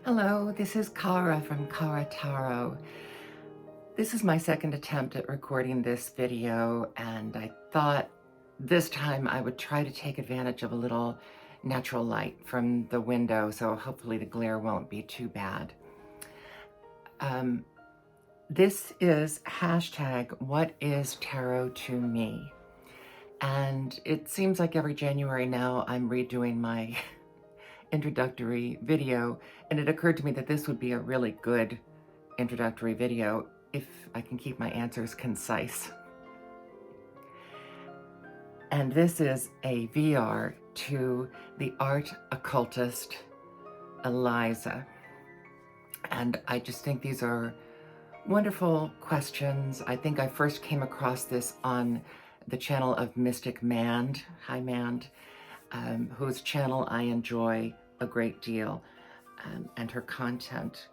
Hello, this is Kara from Kara Tarot. This is my second attempt at recording this video, and I thought this time I would try to take advantage of a little natural light from the window, so hopefully the glare won't be too bad. This is hashtag what is tarot to me? And it seems like every January now I'm redoing my introductory video, and it occurred to me that this would be a really good introductory video if I can keep my answers concise. And this is a VR to the art occultist Elisa. And I just think these are wonderful questions. I think I first came across this on the channel of Mystic Mand, hi Mand, whose channel I enjoy a great deal, and her content.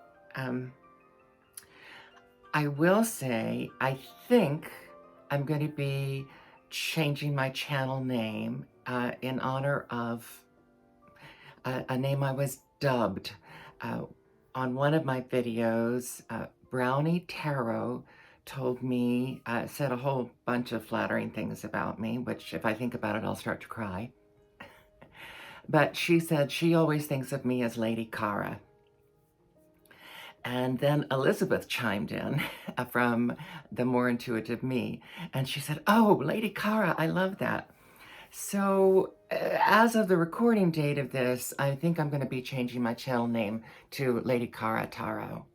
I will say, I think I'm going to be changing my channel name in honor of a name I was dubbed. On one of my videos, Brownie Tarot told me, said a whole bunch of flattering things about me, which if I think about it, I'll start to cry. But she said she always thinks of me as Lady Kara. And then Elizabeth chimed in from The More Intuitive Me, and she said, oh, Lady Kara, I love that. So as of the recording date of this, I think I'm going to be changing my channel name to Lady Kara Tarot.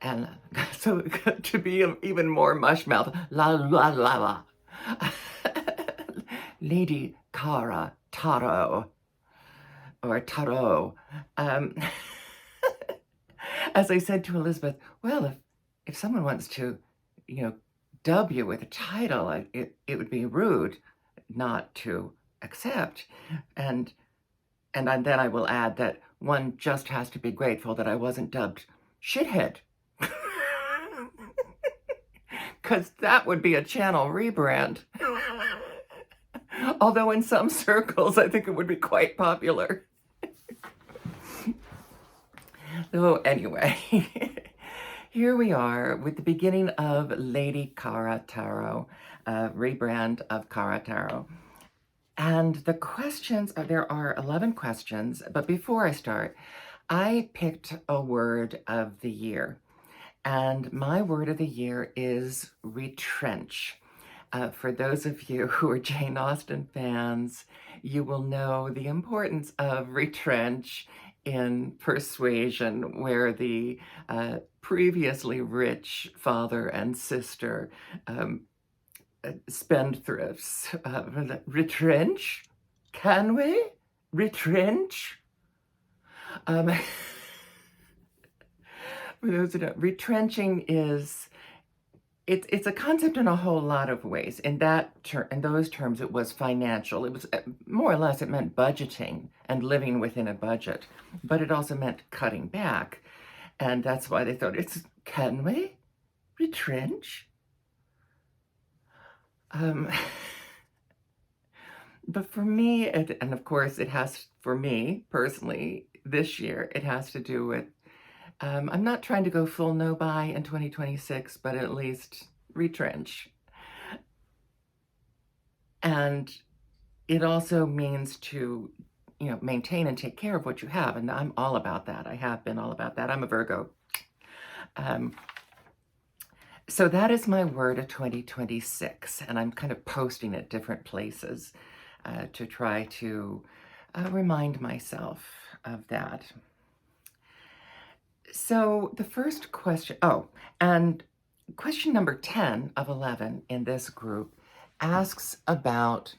And so to be even more mushmouth, la la la la. Lady Kara Tarot, or Tarot. As I said to Elizabeth, well, if someone wants to, dub you with a title, it would be rude not to accept. And then I will add that one just has to be grateful that I wasn't dubbed shithead. Because that would be a channel rebrand. Although in some circles, I think it would be quite popular. So anyway, here we are with the beginning of Lady Kara Tarot, rebrand of Kara Tarot. And the questions, there are 11 questions, but before I start, I picked a word of the year. And my word of the year is retrench. For those of you who are Jane Austen fans, you will know the importance of retrench in Persuasion, where the previously rich father and sister, spendthrifts, retrench? Can we? Retrench? For those who don't, retrenching is, it's a concept in a whole lot of ways. In those terms, it was financial. It was more or less, it meant budgeting and living within a budget, but it also meant cutting back. And that's why they thought, can we retrench? But for me, and of course it has, for me personally, this year, it has to do with, I'm not trying to go full no-buy in 2026, but at least retrench. And it also means to, maintain and take care of what you have. And I'm all about that. I have been all about that. I'm a Virgo. So that is my word of 2026. And I'm kind of posting at different places to try to remind myself of that. So the first question, and question number 10 of 11 in this group asks about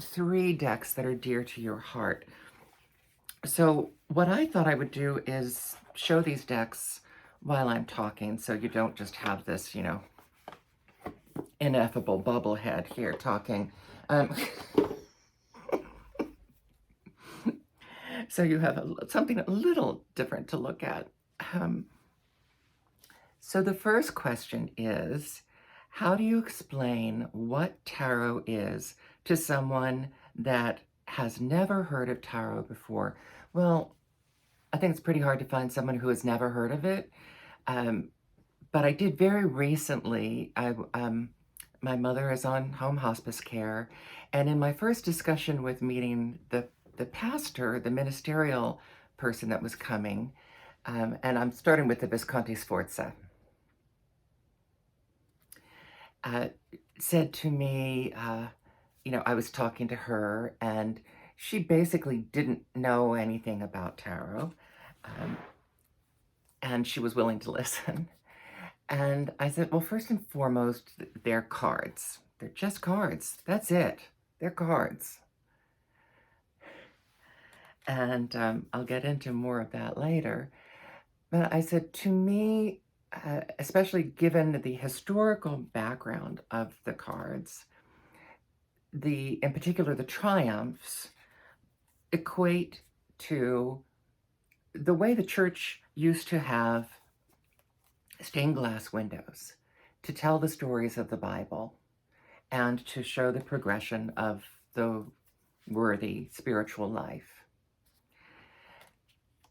3 decks that are dear to your heart. So what I thought I would do is show these decks while I'm talking, so you don't just have this, ineffable bubblehead here talking. So you have something a little different to look at. So the first question is, how do you explain what tarot is to someone that has never heard of tarot before? Well, I think it's pretty hard to find someone who has never heard of it. Um, but I did very recently. My mother is on home hospice care, and in my first discussion with meeting the pastor, the ministerial person that was coming, and I'm starting with the Visconti Sforza, uh, said to me, I was talking to her, and she basically didn't know anything about tarot, um, and she was willing to listen. And I said, well, first and foremost, they're cards. They're just cards. That's it. They're cards. And I'll get into more of that later. But I said, to me, especially given the historical background of the cards, in particular, the triumphs equate to the way the church used to have stained glass windows to tell the stories of the Bible and to show the progression of the worthy spiritual life.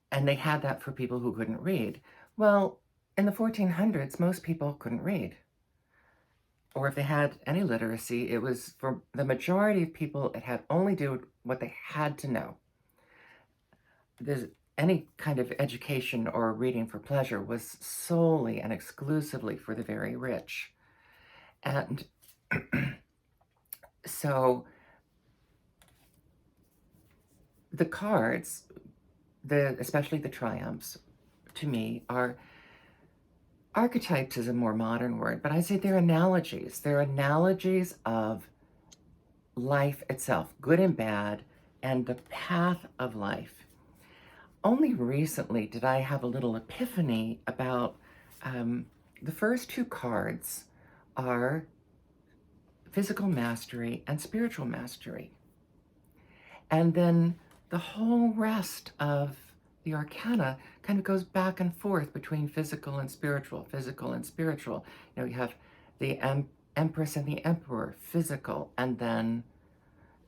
And they had that for people who couldn't read. Well, in the 1400s, most people couldn't read. Or if they had any literacy, it was, for the majority of people, it had only to do what they had to know. Any kind of education or reading for pleasure was solely and exclusively for the very rich. And so the cards, especially the triumphs, to me, are archetypes is a more modern word, but I say they're analogies. They're analogies of life itself, good and bad, and the path of life. Only recently did I have a little epiphany about the first two cards are physical mastery and spiritual mastery. And then the whole rest of the arcana kind of goes back and forth between physical and spiritual, physical and spiritual. You have the Empress and the Emperor, physical, and then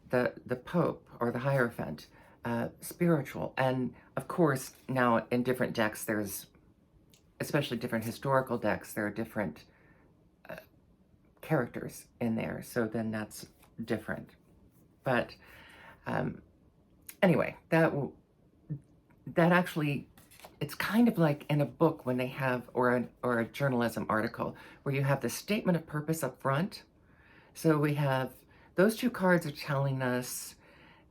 the Pope or the Hierophant, spiritual. And of course, now in different decks, there's, especially different historical decks, there are different characters in there. So then that's different. But anyway, that actually, it's kind of like in a book when they have, or a journalism article, where you have the statement of purpose up front. So we have, those two cards are telling us,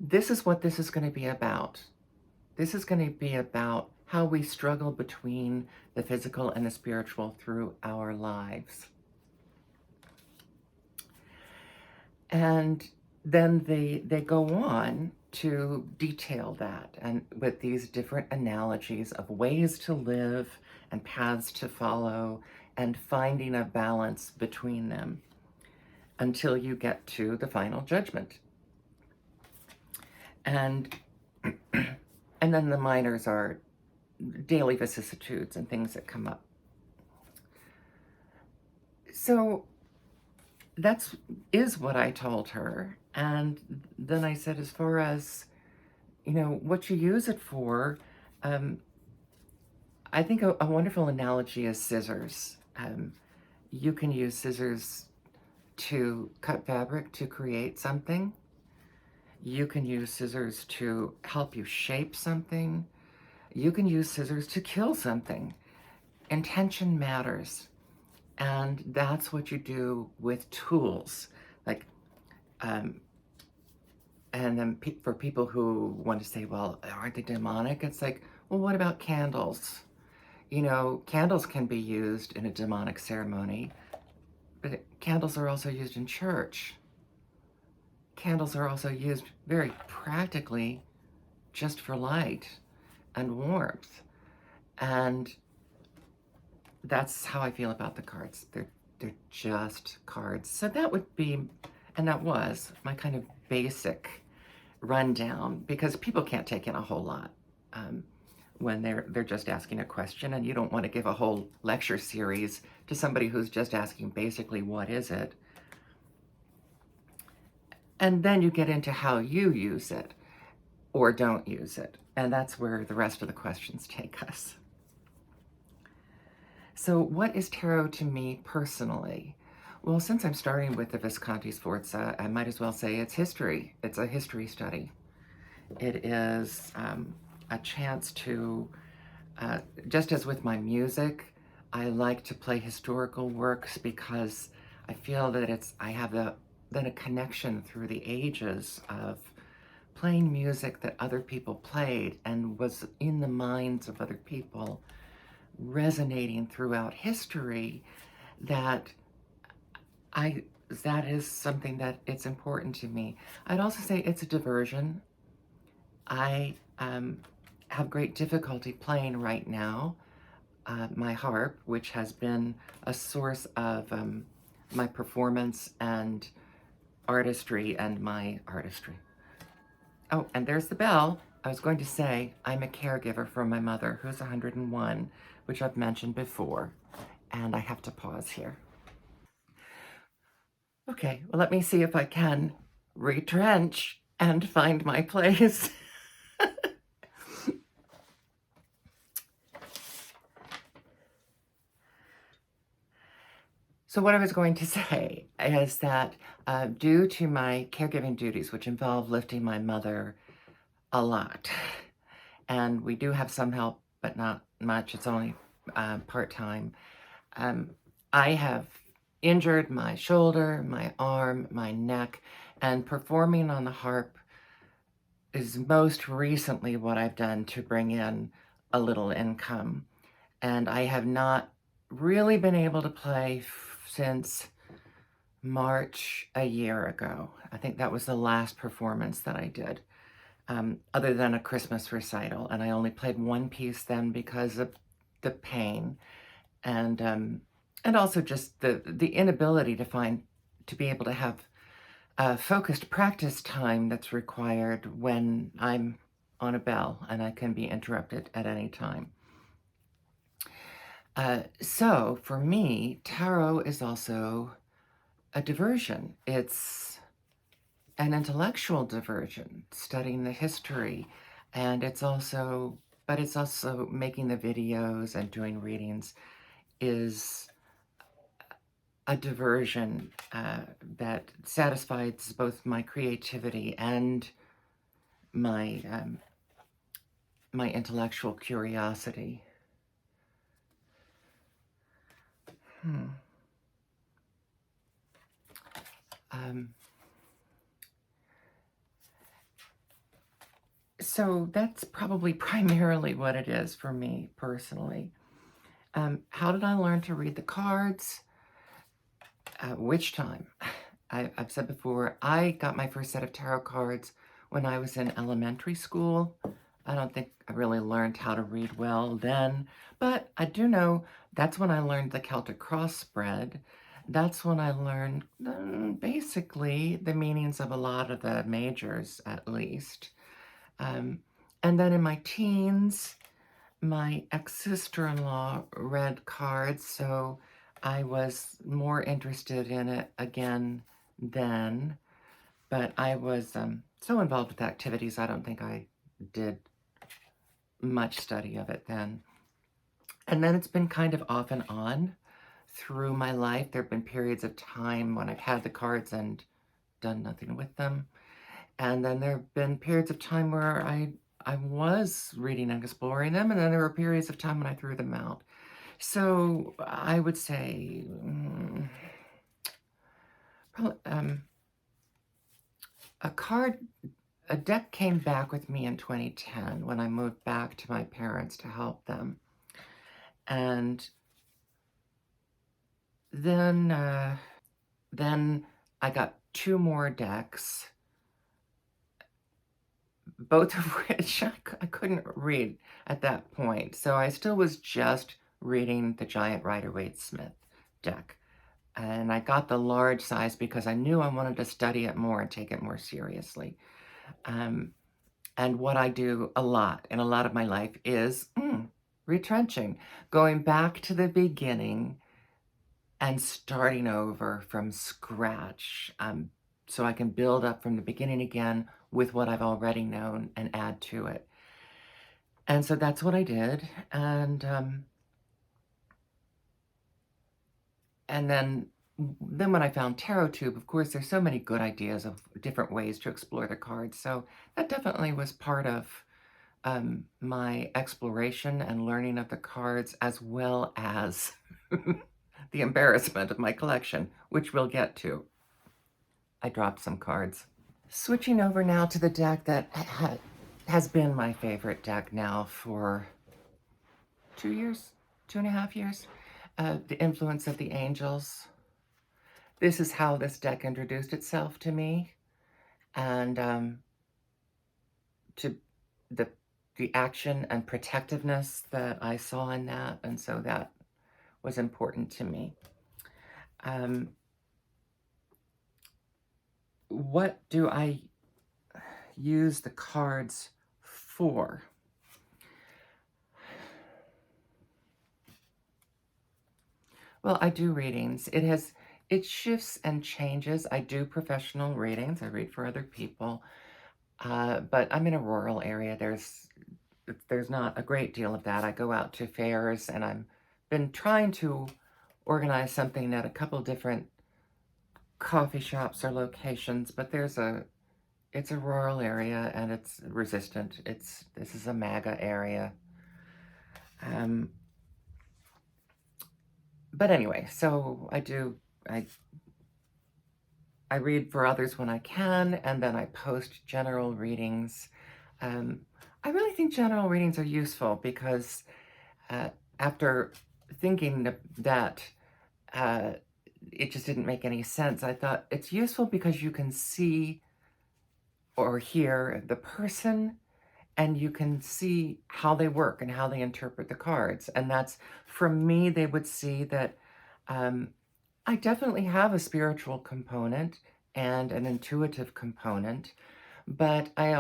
this is what this is going to be about. This is going to be about how we struggle between the physical and the spiritual through our lives. And then they go on to detail that, and with these different analogies of ways to live and paths to follow and finding a balance between them until you get to the final judgment. And and then the minors are daily vicissitudes and things that come up. So is what I told her. And then I said, as far as, what you use it for, I think a wonderful analogy is scissors. You can use scissors to cut fabric to create something. You can use scissors to help you shape something. You can use scissors to kill something. Intention matters. And that's what you do with tools. Like, and then for people who want to say, well, aren't they demonic? It's like, well, what about candles? Candles can be used in a demonic ceremony, but candles are also used in church. Candles are also used very practically just for light and warmth. And that's how I feel about the cards. They're just cards. So that would be, and that was my kind of basic rundown, because people can't take in a whole lot when they're just asking a question, and you don't want to give a whole lecture series to somebody who's just asking basically, what is it? And then you get into how you use it or don't use it. And that's where the rest of the questions take us. So what is tarot to me personally? Well, since I'm starting with the Visconti Sforza, I might as well say it's history. It's a history study. It is a chance to, just as with my music, I like to play historical works because I feel that I have then a connection through the ages of playing music that other people played and was in the minds of other people, resonating throughout history, that that is something that it's important to me. I'd also say it's a diversion. I have great difficulty playing right now my harp, which has been a source of my performance and artistry and my artistry. Oh, and there's the bell. I was going to say I'm a caregiver for my mother, who's 101, which I've mentioned before, and I have to pause here. Okay, well, let me see if I can retrench and find my place. So what I was going to say is that due to my caregiving duties, which involve lifting my mother a lot, and we do have some help, but not much, it's only part-time, I have injured my shoulder, my arm, my neck, and performing on the harp is most recently what I've done to bring in a little income. And I have not really been able to play since March a year ago. I think that was the last performance that I did, other than a Christmas recital. And I only played one piece then because of the pain and also just the inability to be able to have focused practice time that's required when I'm on a bell and I can be interrupted at any time. So for me, tarot is also a diversion. It's an intellectual diversion, studying the history, and but it's also making the videos and doing readings is a diversion that satisfies both my creativity and my my intellectual curiosity. So that's probably primarily what it is for me personally. How did I learn to read the cards? Which time? I've said before, I got my first set of tarot cards when I was in elementary school. I don't think I really learned how to read well then, but I do know that's when I learned the Celtic cross spread. That's when I learned basically the meanings of a lot of the majors, at least. And then in my teens, my ex-sister-in-law read cards, so I was more interested in it again then. But I was so involved with activities, I don't think I did much study of it then. And then it's been kind of off and on through my life. There have been periods of time when I've had the cards and done nothing with them. And then there have been periods of time where I was reading and exploring them, and then there were periods of time when I threw them out. So I would say probably, a deck came back with me in 2010 when I moved back to my parents to help them. And then I got 2 more decks, both of which I couldn't read at that point. So I still was just reading the Giant Rider-Waite-Smith deck. And I got the large size because I knew I wanted to study it more and take it more seriously. And what I do a lot in a lot of my life is retrenching, going back to the beginning and starting over from scratch, so I can build up from the beginning again with what I've already known and add to it. And so that's what I did. And then when I found TarotTube, of course, there's so many good ideas of different ways to explore the cards. So that definitely was part of my exploration and learning of the cards, as well as the embarrassment of my collection, which we'll get to. I dropped some cards. Switching over now to the deck that has been my favorite deck now for 2 years, 2.5 years. The Influence of the Angels. This is how this deck introduced itself to me, and to the action and protectiveness that I saw in that, and so that was important to me. What do I use the cards for? Well, I do readings. It shifts and changes. I do professional readings. I read for other people, but I'm in a rural area. There's not a great deal of that. I go out to fairs, and I've been trying to organize something at a couple different coffee shops or locations, but it's a rural area, and it's resistant. This is a MAGA area. But anyway, so I read for others when I can, and then I post general readings. I really think general readings are useful because after thinking that it just didn't make any sense, I thought it's useful because you can see or hear the person, and you can see how they work and how they interpret the cards. And that's, for me, they would see that I definitely have a spiritual component and an intuitive component, but I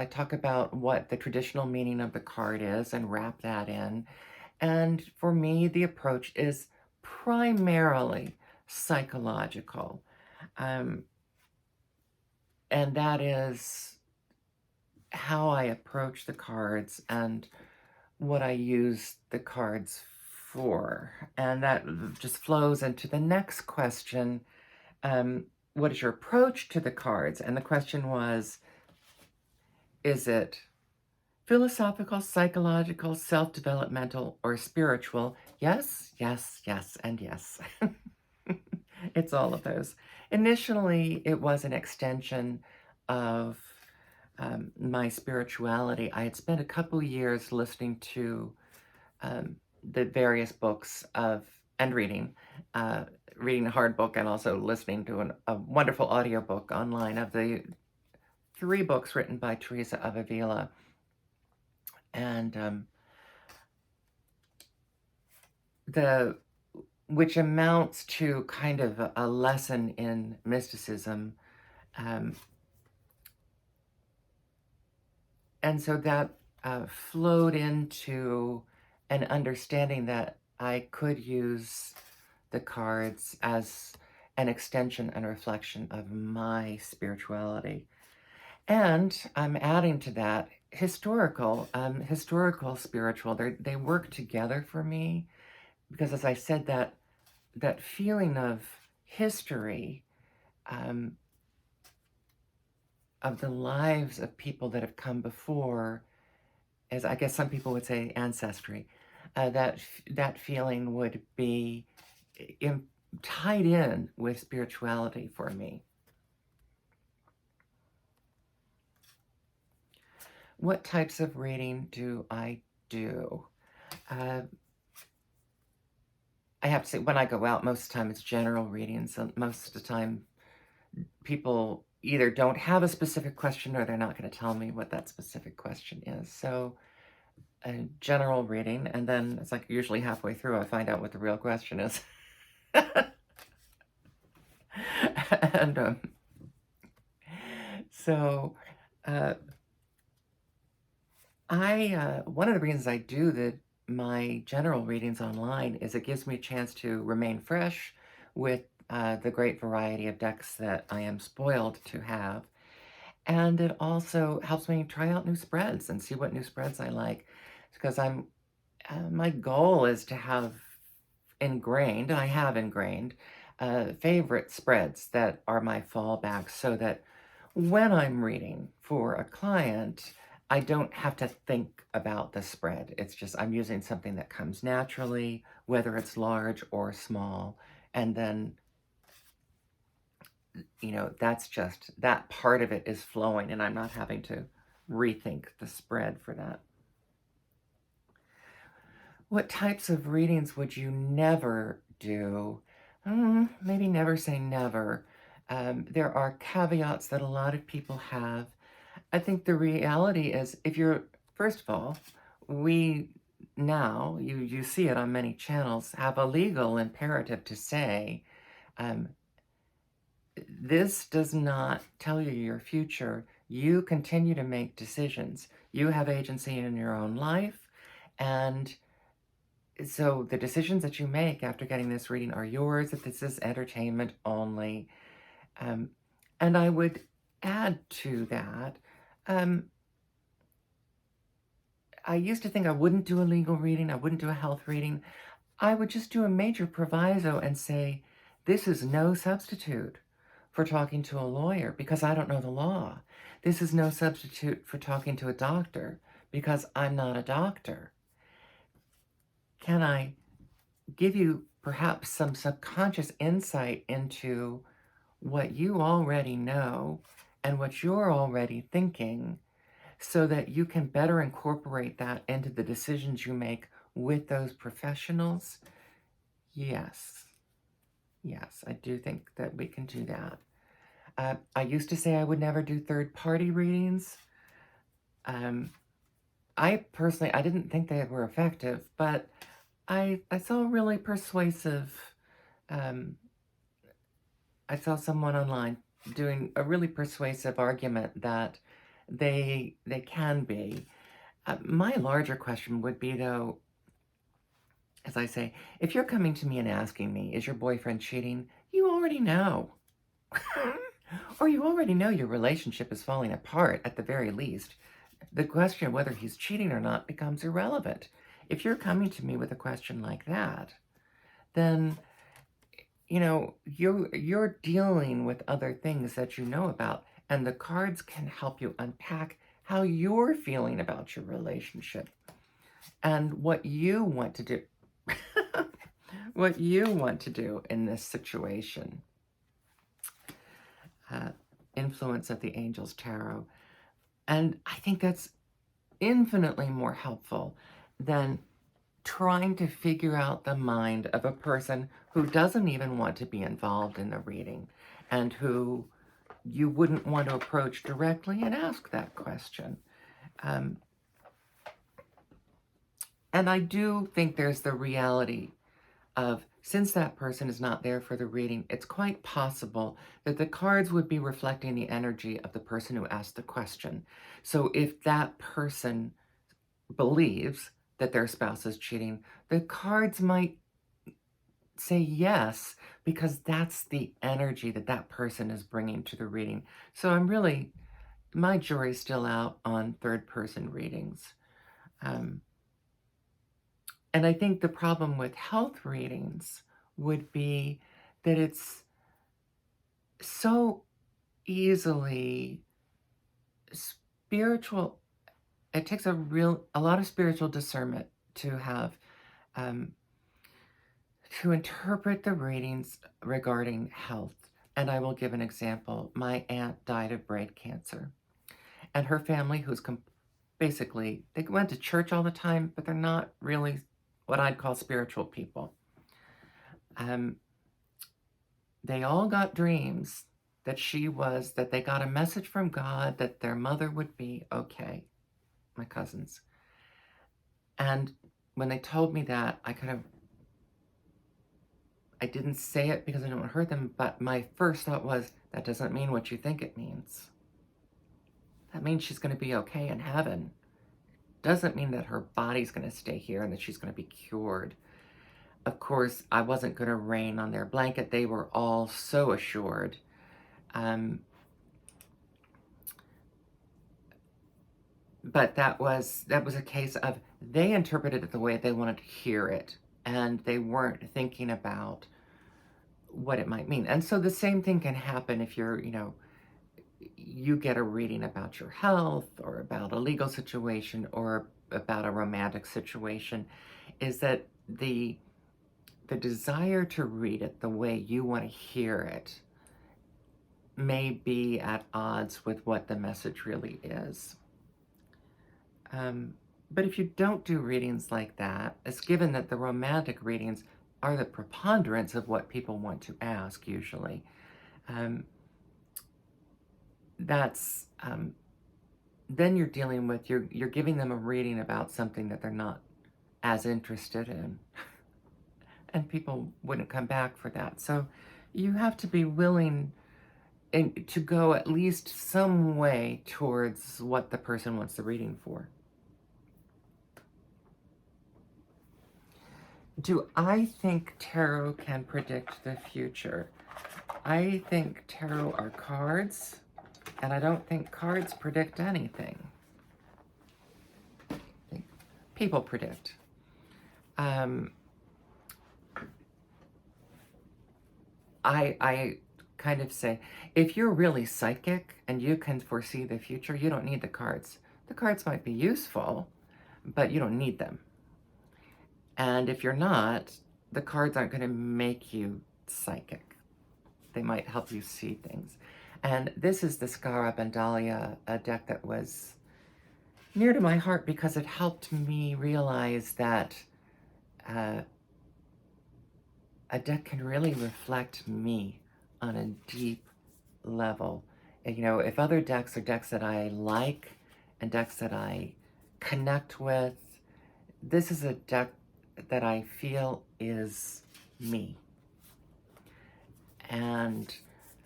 talk about what the traditional meaning of the card is and wrap that in. And for me, the approach is primarily psychological. And that is how I approach the cards and what I use the cards for. And that just flows into the next question. What is your approach to the cards? And the question was, is it philosophical, psychological, self-developmental, or spiritual? Yes, yes, yes, and yes. It's all of those. Initially, it was an extension of my spirituality. I had spent a couple years listening to the various books and reading a hard book, and also listening to a wonderful audiobook online of the 3 books written by Teresa of Avila. And which amounts to kind of a lesson in mysticism. And so that flowed into an understanding that I could use the cards as an extension and reflection of my spirituality. And I'm adding to that historical spiritual. They work together for me because, as I said, that feeling of history, of the lives of people that have come before, as I guess some people would say ancestry, that feeling would be tied in with spirituality for me. What types of reading do I do? I have to say, when I go out, most of the time it's general readings. Most of the time, people either don't have a specific question, or they're not going to tell me what that specific question is. So a general reading, and then it's like usually halfway through I find out what the real question is. And so one of the reasons I do my general readings online is it gives me a chance to remain fresh with the great variety of decks that I am spoiled to have. And it also helps me try out new spreads and see what new spreads I like. Because my goal is to have ingrained, and I have ingrained, favorite spreads that are my fallback so that when I'm reading for a client, I don't have to think about the spread. It's just I'm using something that comes naturally, whether it's large or small. And then, that's just, that part of it is flowing and I'm not having to rethink the spread for that. What types of readings would you never do? Maybe never say never. There are caveats that a lot of people have. I think the reality is, first of all, we now, you see it on many channels, have a legal imperative to say, this does not tell you your future. You continue to make decisions. You have agency in your own life, and so the decisions that you make after getting this reading are yours, if this is entertainment only. And I would add to that, I used to think I wouldn't do a legal reading, I wouldn't do a health reading. I would just do a major proviso and say, this is no substitute for talking to a lawyer because I don't know the law. This is no substitute for talking to a doctor because I'm not a doctor. Can I give you perhaps some subconscious insight into what you already know and what you're already thinking so that you can better incorporate that into the decisions you make with those professionals? Yes, I do think that we can do that. I used to say I would never do third-party readings. I personally, I didn't think they were effective, but I saw really persuasive, I saw someone online doing a really persuasive argument that they can be. My larger question would be, though, as I say, if you're coming to me and asking me, is your boyfriend cheating? You already know. Or you already know your relationship is falling apart at the very least. The question of whether he's cheating or not becomes irrelevant. If you're coming to me with a question like that, then you're dealing with other things that you know about, and the cards can help you unpack how you're feeling about your relationship and what you want to do. What you want to do in this situation. Influence of the Angels Tarot. And I think that's infinitely more helpful than trying to figure out the mind of a person who doesn't even want to be involved in the reading and who you wouldn't want to approach directly and ask that question. And I do think there's the reality of, since that person is not there for the reading, it's quite possible that the cards would be reflecting the energy of the person who asked the question. So if that person believes that their spouse is cheating, the cards might say yes, because that's the energy that that person is bringing to the reading. So my jury's still out on third-person readings. And I think the problem with health readings would be that it's so easily spiritual. It takes a lot of spiritual discernment to have, to interpret the readings regarding health. And I will give an example. My aunt died of brain cancer, and her family, who's basically, they went to church all the time, but they're not really what I'd call spiritual people. They all got dreams that they got a message from God that their mother would be okay, my cousins. And when they told me that, I didn't say it because I don't want to hurt them, but my first thought was, that doesn't mean what you think it means. That means she's going to be okay in heaven. Doesn't mean that her body's going to stay here and that she's going to be cured. Of course, I wasn't going to rain on their blanket. They were all so assured. but that was a case of they interpreted it the way they wanted to hear it, and they weren't thinking about what it might mean. And so the same thing can happen if you're, you get a reading about your health or about a legal situation or about a romantic situation, is that the desire to read it the way you want to hear it may be at odds with what the message really is. But if you don't do readings like that, it's given that the romantic readings are the preponderance of what people want to ask usually. That's then you're dealing with, you're giving them a reading about something that they're not as interested in, and people wouldn't come back for that. So you have to be willing to go at least some way towards what the person wants the reading for. Do I think tarot can predict the future? I think tarot are cards, and I don't think cards predict anything. I think people predict. I kind of say, if you're really psychic and you can foresee the future, you don't need the cards. The cards might be useful, but you don't need them. And if you're not, the cards aren't going to make you psychic. They might help you see things. And this is the Scarab and Dahlia, a deck that was near to my heart because it helped me realize that a deck can really reflect me on a deep level. And, if other decks are decks that I like and decks that I connect with, this is a deck that I feel is me. And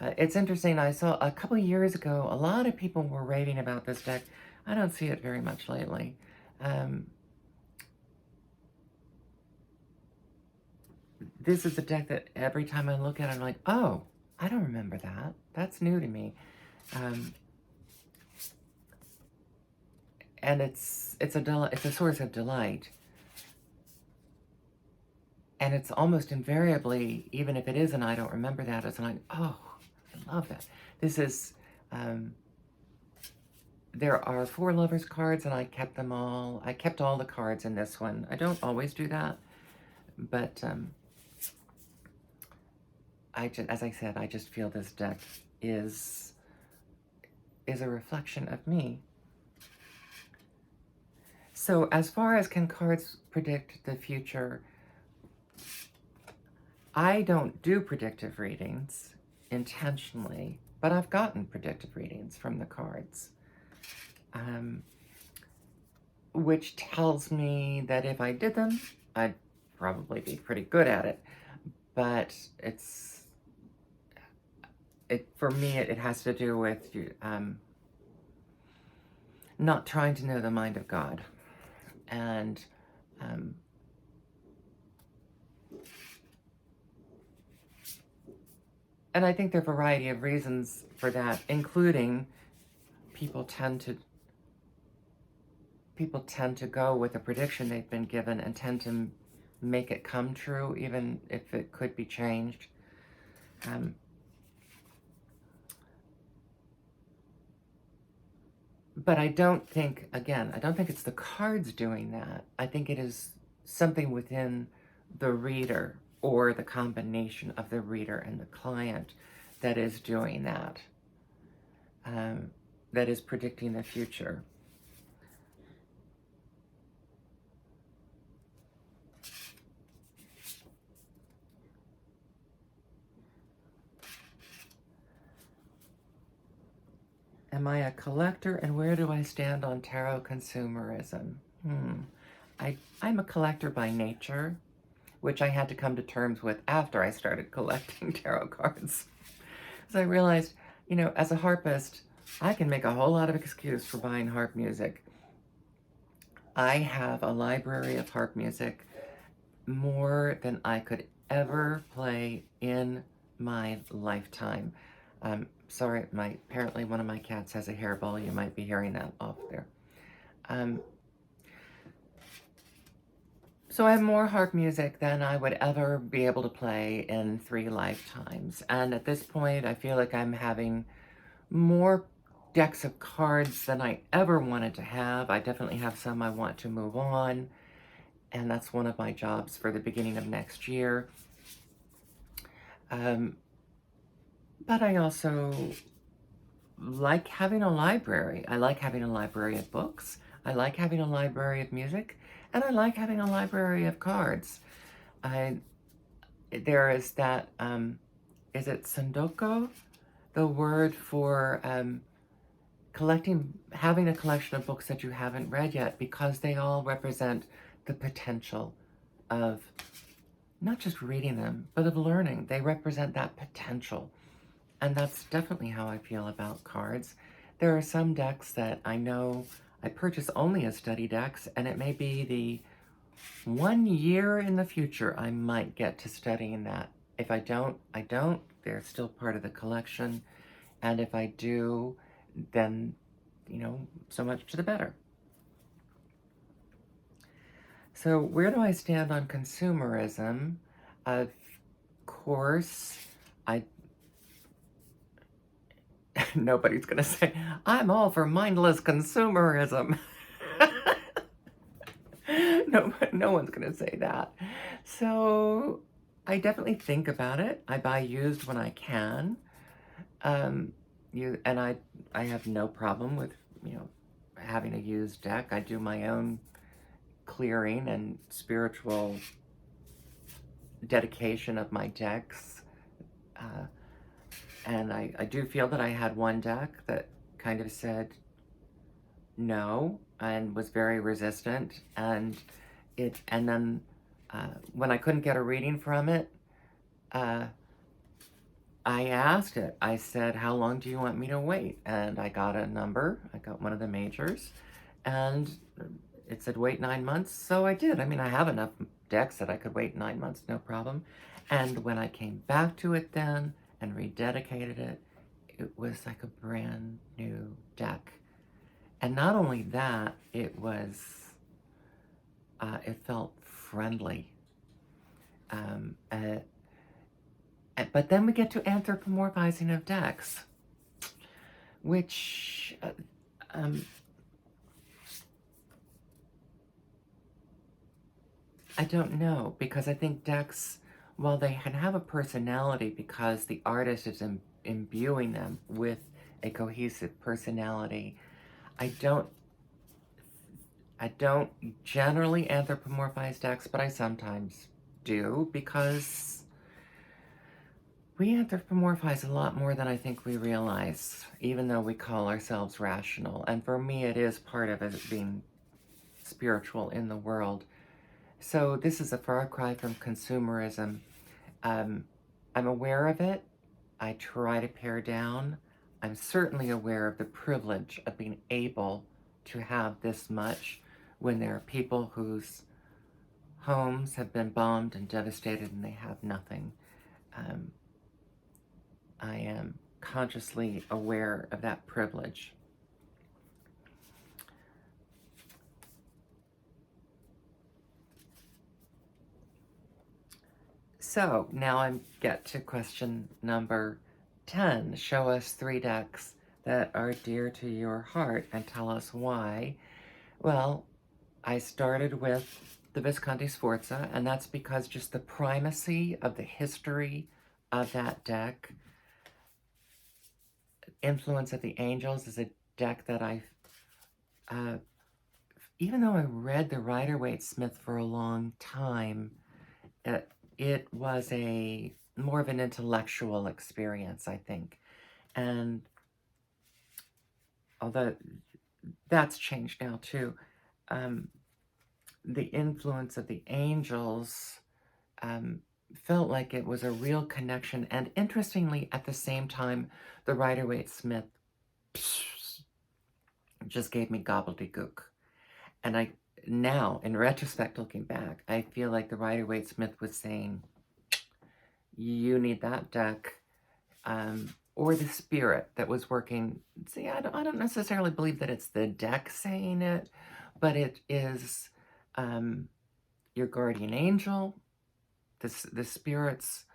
it's interesting, I saw a couple of years ago, a lot of people were raving about this deck. I don't see it very much lately. This is a deck that every time I look at it, I'm like, oh, I don't remember that. That's new to me. And it's a source of delight. And it's almost invariably, even if it isn't, I don't remember that, it's like, oh, I love that. This is, there are 4 lovers cards, and I kept them all. I kept all the cards in this one. I don't always do that, but as I said, I just feel this deck is a reflection of me. So as far as can cards predict the future, I don't do predictive readings intentionally, but I've gotten predictive readings from the cards, which tells me that if I did them, I'd probably be pretty good at it. But for me, it has to do with not trying to know the mind of God. And I think there are a variety of reasons for that, including people tend to go with a prediction they've been given and tend to make it come true, even if it could be changed. But I don't think it's the cards doing that. I think it is something within the reader, or the combination of the reader and the client, that is doing that, that is predicting the future. Am I a collector, and where do I stand on tarot consumerism? I'm a collector by nature, which I had to come to terms with after I started collecting tarot cards. So I realized, as a harpist, I can make a whole lot of excuse for buying harp music. I have a library of harp music, more than I could ever play in my lifetime. Sorry, apparently one of my cats has a hairball. You might be hearing that off there. Um, so I have more harp music than I would ever be able to play in 3 lifetimes. And at this point, I feel like I'm having more decks of cards than I ever wanted to have. I definitely have some I want to move on, and that's one of my jobs for the beginning of next year. But I also like having a library. I like having a library of books. I like having a library of music, and I like having a library of cards. There is that, is it Sandoko? The word for having a collection of books that you haven't read yet, because they all represent the potential of not just reading them, but of learning. They represent that potential. And that's definitely how I feel about cards. There are some decks that I know I purchase only as study decks, and it may be the 1 year in the future I might get to studying that. If I don't, I don't. They're still part of the collection. And if I do, then, so much to the better. So where do I stand on consumerism? Of course, nobody's going to say, I'm all for mindless consumerism. No one's going to say that. So I definitely think about it. I buy used when I can. And I have no problem with, having a used deck. I do my own clearing and spiritual dedication of my decks. And I do feel that I had one deck that kind of said no and was very resistant. And then when I couldn't get a reading from it, I asked it. I said, how long do you want me to wait? And I got a number. I got one of the majors. And it said wait 9 months. So I did. I mean, I have enough decks that I could wait 9 months, no problem. And when I came back to it then and rededicated it, it was like a brand new deck. And not only that, it felt friendly. But then we get to anthropomorphizing of decks, which I don't know, because I think decks, while they can have a personality because the artist is imbuing them with a cohesive personality, I don't generally anthropomorphize decks, but I sometimes do, because we anthropomorphize a lot more than I think we realize, even though we call ourselves rational. And for me, it is part of it being spiritual in the world. So this is a far cry from consumerism. I'm aware of it. I try to pare down. I'm certainly aware of the privilege of being able to have this much when there are people whose homes have been bombed and devastated and they have nothing. I am consciously aware of that privilege. So now I get to question number 10. Show us 3 decks that are dear to your heart and tell us why. Well, I started with the Visconti Sforza, and that's because just the primacy of the history of that deck. Influence of the Angels is a deck that even though I read the Rider-Waite-Smith for a long time, it was more of an intellectual experience, I think. And although that's changed now too, the influence of the Angels felt like it was a real connection. And interestingly, at the same time, the Rider-Waite-Smith just gave me gobbledygook. And now, in retrospect, looking back, I feel like the Rider-Waite-Smith was saying, you need that deck. or the spirit that was working. See, I don't necessarily believe that it's the deck saying it, but it is your guardian angel, the spirits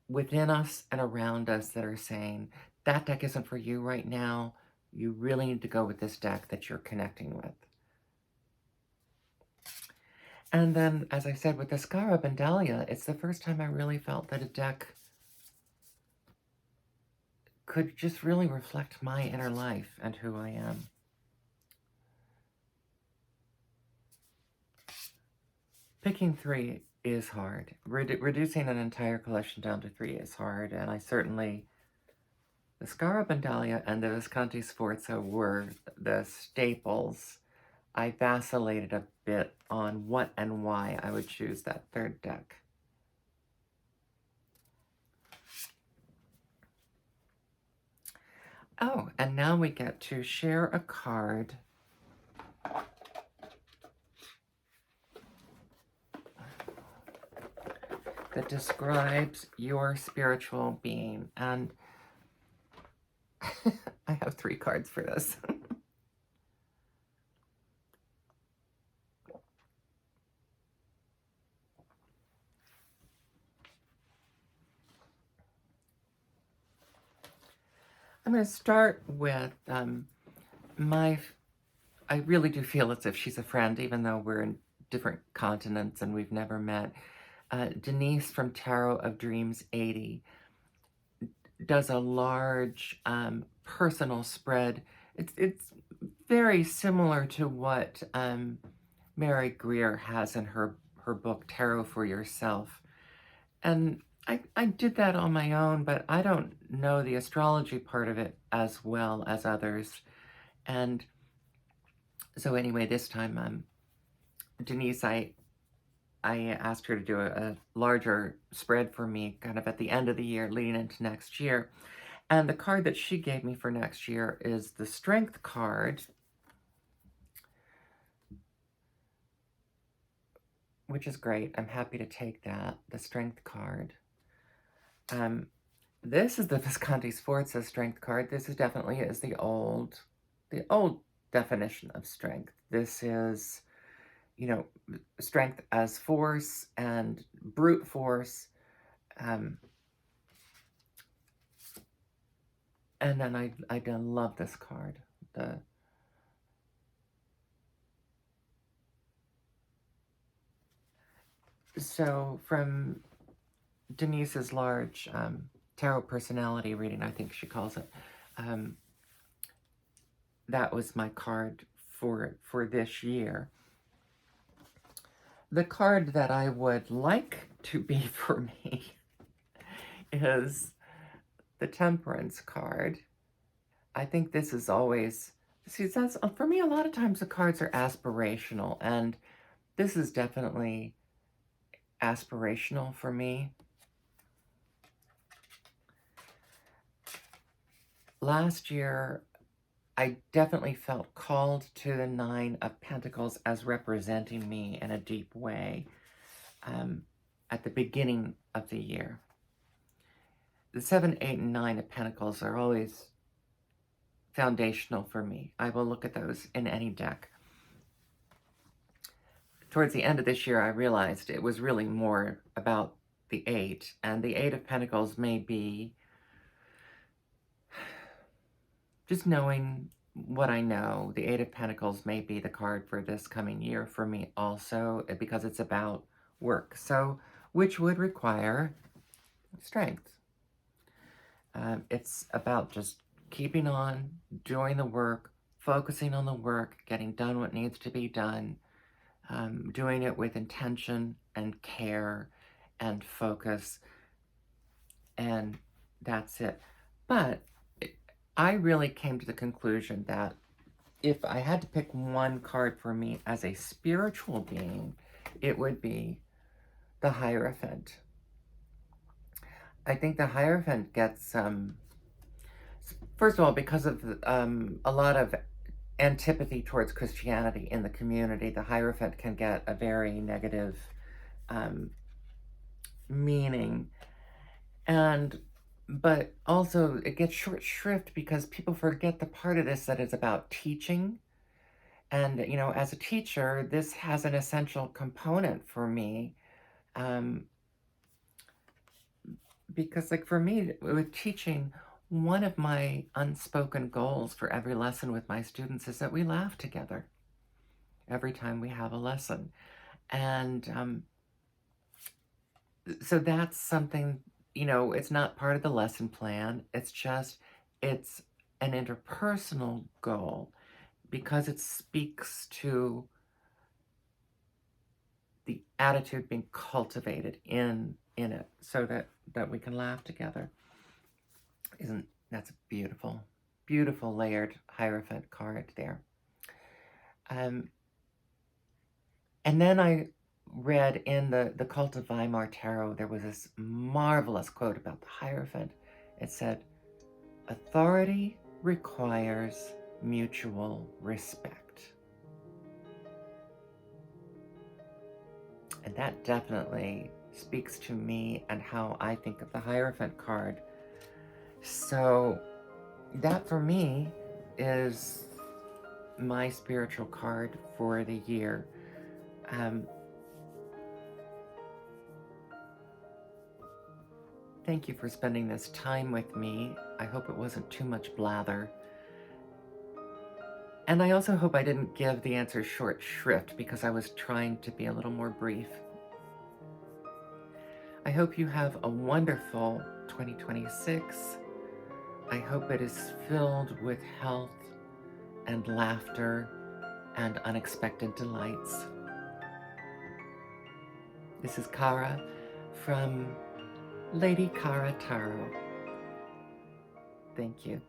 within us and around us that are saying, that deck isn't for you right now. You really need to go with this deck that you're connecting with. And then, as I said, with the Scarab and Dahlia, it's the first time I really felt that a deck could just really reflect my inner life and who I am. Picking 3 is hard. Reducing an entire collection down to 3 is hard, and I certainly... The Scarab and Dahlia and the Visconti Sforza were the staples. I vacillated a bit on what and why I would choose that third deck. Oh, and now we get to share a card that describes your spiritual being. And I have 3 cards for this. I'm going to start with I really do feel as if she's a friend, even though we're in different continents and we've never met. Denise from Tarot of Dreams 80 does a large personal spread. It's very similar to what Mary Greer has in her book, Tarot for Yourself. And I did that on my own, but I don't know the astrology part of it as well as others. And so anyway, this time, Denise, I asked her to do a larger spread for me kind of at the end of the year leading into next year. And the card that she gave me for next year is the Strength card, which is great. I'm happy to take that, the Strength card. This is the Visconti Sforza Strength card. This is definitely the old definition of strength. This is, you know, strength as force and brute force. And then I love this card. So from Denise's large tarot personality reading, I think she calls it, that was my card for this year. The card that I would like to be for me is the Temperance card. I think this is always, see, that's, for me, a lot of times the cards are aspirational, and this is definitely aspirational for me. Last year, I definitely felt called to the 9 of Pentacles as representing me in a deep way at the beginning of the year. The 7, 8, and 9 of Pentacles are always foundational for me. I will look at those in any deck. Towards the end of this year, I realized it was really more about the 8, and the 8 of Pentacles may be just knowing what I know. The 8 of Pentacles may be the card for this coming year for me also, because it's about work. So, which would require strength. It's about just keeping on, doing the work, focusing on the work, getting done what needs to be done, doing it with intention and care and focus, and that's it. But I really came to the conclusion that if I had to pick one card for me as a spiritual being, it would be the Hierophant. I think the Hierophant gets, first of all, because of a lot of antipathy towards Christianity in the community, the Hierophant can get a very negative meaning. And but also it gets short shrift because people forget the part of this that is about teaching. And, as a teacher, this has an essential component for me. Um, because, like, for me, with teaching, one of my unspoken goals for every lesson with my students is that we laugh together every time we have a lesson. And so that's something, it's not part of the lesson plan. It's an interpersonal goal because it speaks to the attitude being cultivated in it so that we can laugh together. That's a beautiful, beautiful layered Hierophant card there. And then I read in the Cult of Weimar Tarot, there was this marvelous quote about the Hierophant. It said, "Authority requires mutual respect." And that definitely speaks to me and how I think of the Hierophant card. So that for me is my spiritual card for the year. Thank you for spending this time with me. I hope it wasn't too much blather. And I also hope I didn't give the answer short shrift because I was trying to be a little more brief. I hope you have a wonderful 2026. I hope it is filled with health and laughter and unexpected delights. This is Cara from Lady Cara Tarot. Thank you.